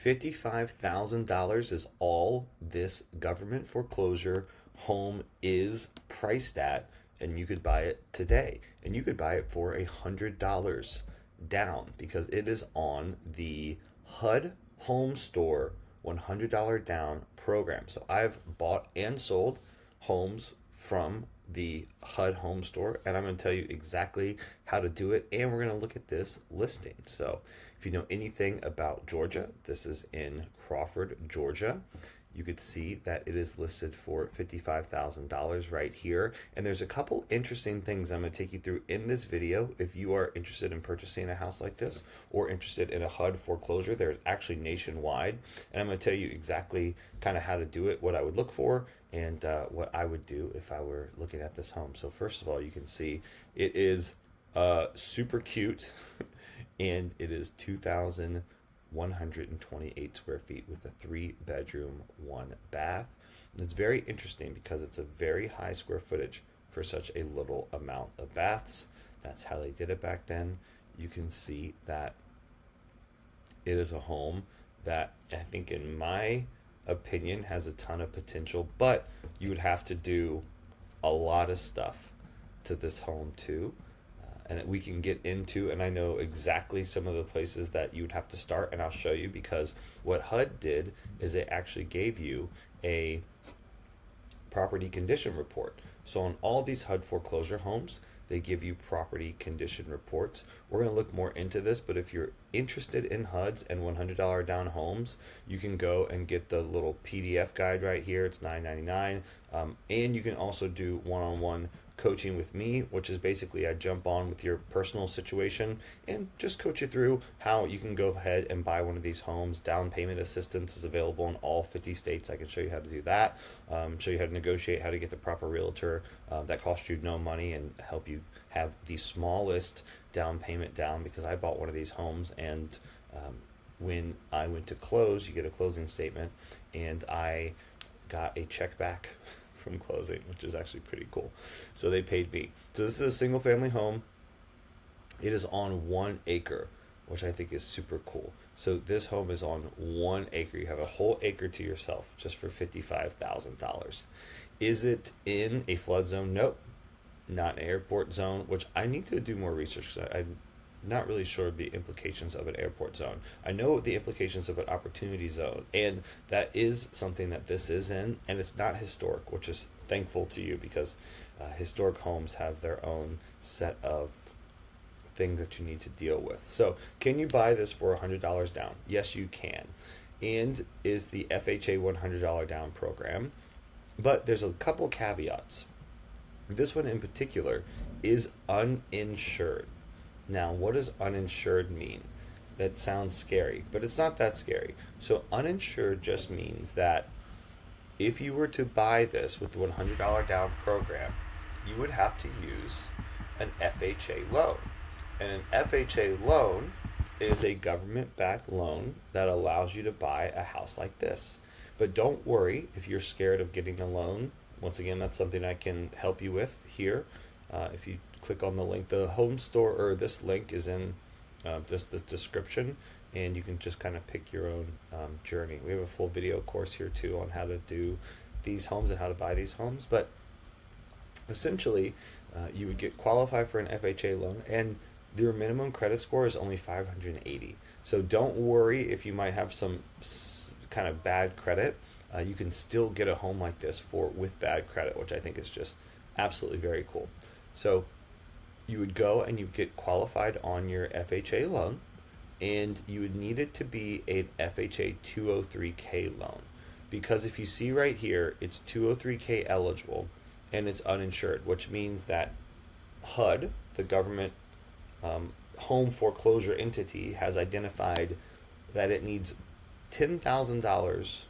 $55,000 is all this government foreclosure home is priced at, and you could buy it today. And you could buy it for $100 down because it is on the HUD Home Store $100 down program. So I've bought and sold homes from the HUD Home Store, and I'm going to tell you exactly how to do it, and we're going to look at this listing. So if you know anything about Georgia, this is in Crawford, Georgia. You could see that it is listed for $55,000 right here. And there's a couple interesting things I'm going to take you through in this video. If you are interested in purchasing a house like this or interested in a HUD foreclosure, there's actually nationwide. And I'm going to tell you exactly kind of how to do it, what I would look for, and what I would do if I were looking at this home. So first of all, you can see it is super cute and it is 2,128 square feet with a 3-bedroom, 1-bath. And it's very interesting because it's a very high square footage for such a little amount of baths. That's how they did it back then. You can see that it is a home that I think, in my opinion, has a ton of potential, but you would have to do a lot of stuff to this home too. And we can get into, and I know exactly some of the places that you would have to start, and I'll show you, because what HUD did is they actually gave you a property condition report. So on all these HUD foreclosure homes, they give you property condition reports. We're going to look more into this, but if you're interested in HUDs and $100 down homes, you can go and get the little PDF guide right here. It's $9.99, and you can also do one-on-one coaching with me, which is basically I jump on with your personal situation and just coach you through how you can go ahead and buy one of these homes. Down payment assistance is available in all 50 states. I can show you how to do that, show you how to negotiate, how to get the proper realtor that costs you no money, and help you have the smallest down payment down, because I bought one of these homes, and when I went to close, you get a closing statement, and I got a check back from closing, which is actually pretty cool. So they paid me. So this is a single family home. It is on 1 acre, which I think is super cool. So this home is on 1 acre. You have a whole acre to yourself just for $55,000. Is it in a flood zone? Nope. Not an airport zone, which I need to do more research, because I'm not really sure of the implications of an airport zone. I know the implications of an opportunity zone, and that is something that this is in, and it's not historic, which is thankful to you, because historic homes have their own set of things that you need to deal with. So can you buy this for $100 down? Yes, you can. And is the FHA $100 down program, but there's a couple caveats. This one in particular is uninsured. Now, what does uninsured mean? That sounds scary, but it's not that scary. So uninsured just means that if you were to buy this with the $100 down program, you would have to use an FHA loan. And an FHA loan is a government-backed loan that allows you to buy a house like this. But don't worry if you're scared of getting a loan. Once again, that's something I can help you with here. If you click on the link, the home store, or this link is in the description, and you can just kind of pick your own journey. We have a full video course here too on how to do these homes and how to buy these homes. But essentially, you would get qualified for an FHA loan, and your minimum credit score is only 580. So don't worry if you might have some kind of bad credit. You can still get a home like this with bad credit, which I think is just absolutely very cool. So you would go and you get qualified on your FHA loan, and you would need it to be an FHA 203K loan, because if you see right here, it's 203K eligible and it's uninsured, which means that HUD, the government home foreclosure entity, has identified that it needs $10,000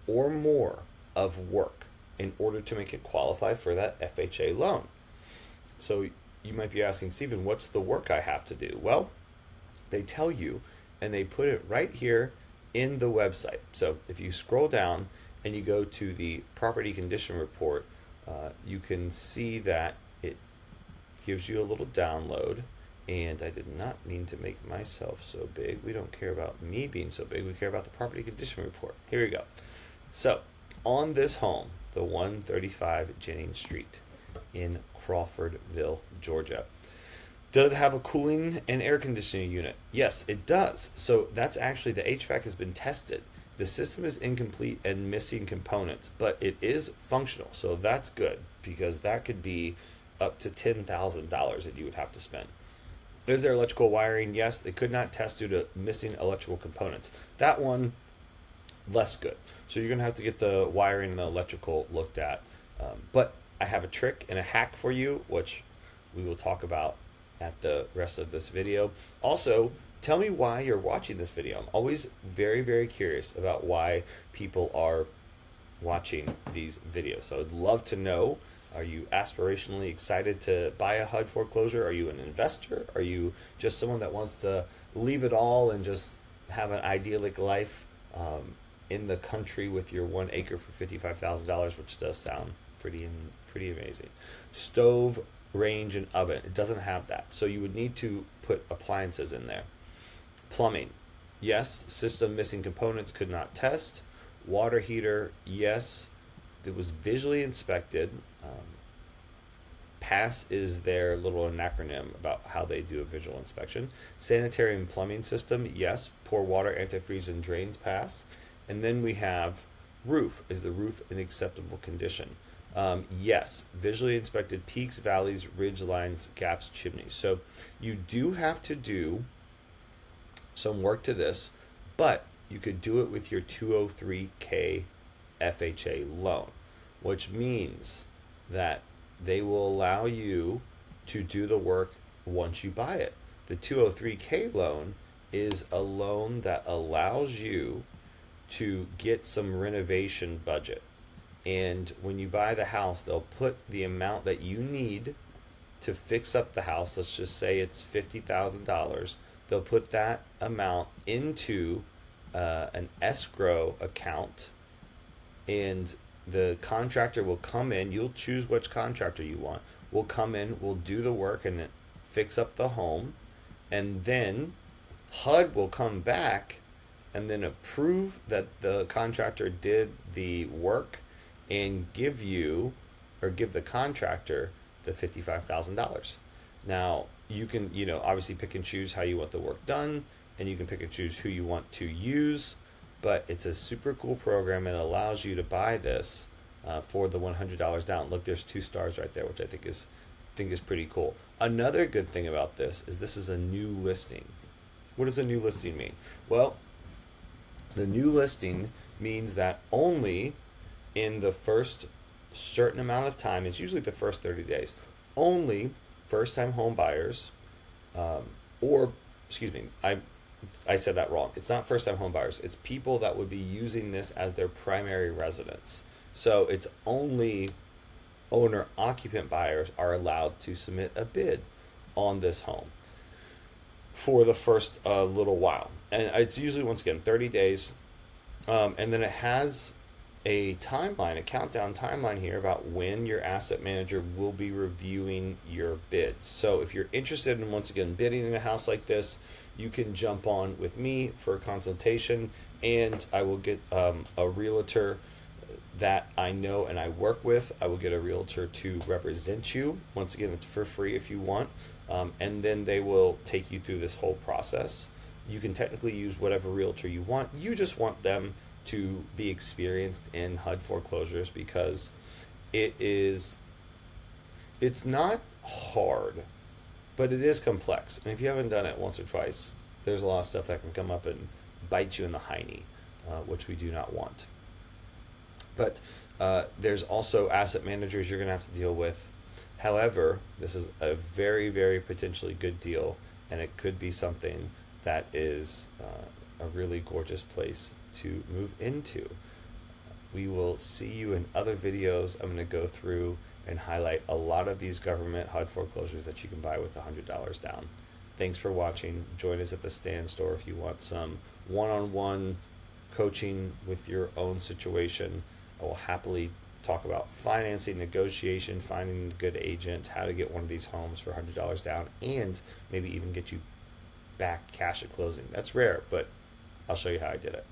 or more of work in order to make it qualify for that FHA loan. So you might be asking, Stephen, what's the work I have to do? Well, they tell you, and they put it right here in the website. So if you scroll down and you go to the property condition report, you can see that it gives you a little download, And I did not mean to make myself so big. We don't care about me being so big. We care about the property condition report. Here we go. So, on this home, the 135 Jennings Street in Crawfordville, Georgia, does it have a cooling and air conditioning unit? Yes, it does. So that's actually, the HVAC has been tested. The system is incomplete and missing components, but it is functional. So that's good, because that could be up to $10,000 that you would have to spend. Is there electrical wiring? Yes, they could not test due to missing electrical components. That one, less good. So you're going to have to get the wiring and the electrical looked at. But I have a trick and a hack for you, which we will talk about at the rest of this video. Also, tell me why you're watching this video. I'm always very, very curious about why people are watching these videos. So I'd love to know. Are you aspirationally excited to buy a HUD foreclosure? Are you an investor? Are you just someone that wants to leave it all and just have an idyllic life in the country with your 1 acre for $55,000, which does sound pretty amazing. Stove, range, and oven. It doesn't have that. So you would need to put appliances in there. Plumbing. Yes, system missing components, could not test. Water heater. Yes, it was visually inspected. PASS is their little acronym about how they do a visual inspection. Sanitary and plumbing system, yes. Pour water, antifreeze, and drains pass. And then we have roof. Is the roof in acceptable condition? Yes. Visually inspected peaks, valleys, ridge lines, gaps, chimneys. So you do have to do some work to this, but you could do it with your 203K FHA loan, which means that they will allow you to do the work once you buy it. The 203K loan is a loan that allows you to get some renovation budget. And when you buy the house, they'll put the amount that you need to fix up the house. Let's just say it's $50,000. They'll put that amount into an escrow account, and the contractor will come in. You'll choose which contractor you want. Will come in, will do the work and fix up the home, and then HUD will come back and then approve that the contractor did the work and give you, or give the contractor, the $55,000. Now you can, obviously pick and choose how you want the work done, and you can pick and choose who you want to use. But it's a super cool program and allows you to buy this for the $100 down. Look, there's 2 stars right there, which I think is pretty cool. Another good thing about this is a new listing. What does a new listing mean? Well, the new listing means that only in the first certain amount of time, it's usually the first 30 days, only first-time home buyers, I said that wrong. It's not first-time home buyers. It's people that would be using this as their primary residence. So it's only owner-occupant buyers are allowed to submit a bid on this home for the first little while. And it's usually, once again, 30 days. And then it has a timeline, a countdown timeline here about when your asset manager will be reviewing your bids. So if you're interested in, once again, bidding in a house like this, you can jump on with me for a consultation, and I will get a realtor that I know and I work with. I will get a realtor to represent you. Once again, it's for free if you want. And then they will take you through this whole process. You can technically use whatever realtor you want. You just want them to be experienced in HUD foreclosures, because it's not hard, but it is complex. And if you haven't done it once or twice, there's a lot of stuff that can come up and bite you in the hiney, which we do not want. But there's also asset managers you're going to have to deal with. However, this is a very, very potentially good deal, and it could be something that is a really gorgeous place to move into. We will see you in other videos. I'm going to go through and highlight a lot of these government HUD foreclosures that you can buy with $100 down. Thanks for watching. Join us at the Stand Store if you want some one-on-one coaching with your own situation. I will happily talk about financing, negotiation, finding a good agent, how to get one of these homes for $100 down, and maybe even get you back cash at closing. That's rare, but I'll show you how I did it.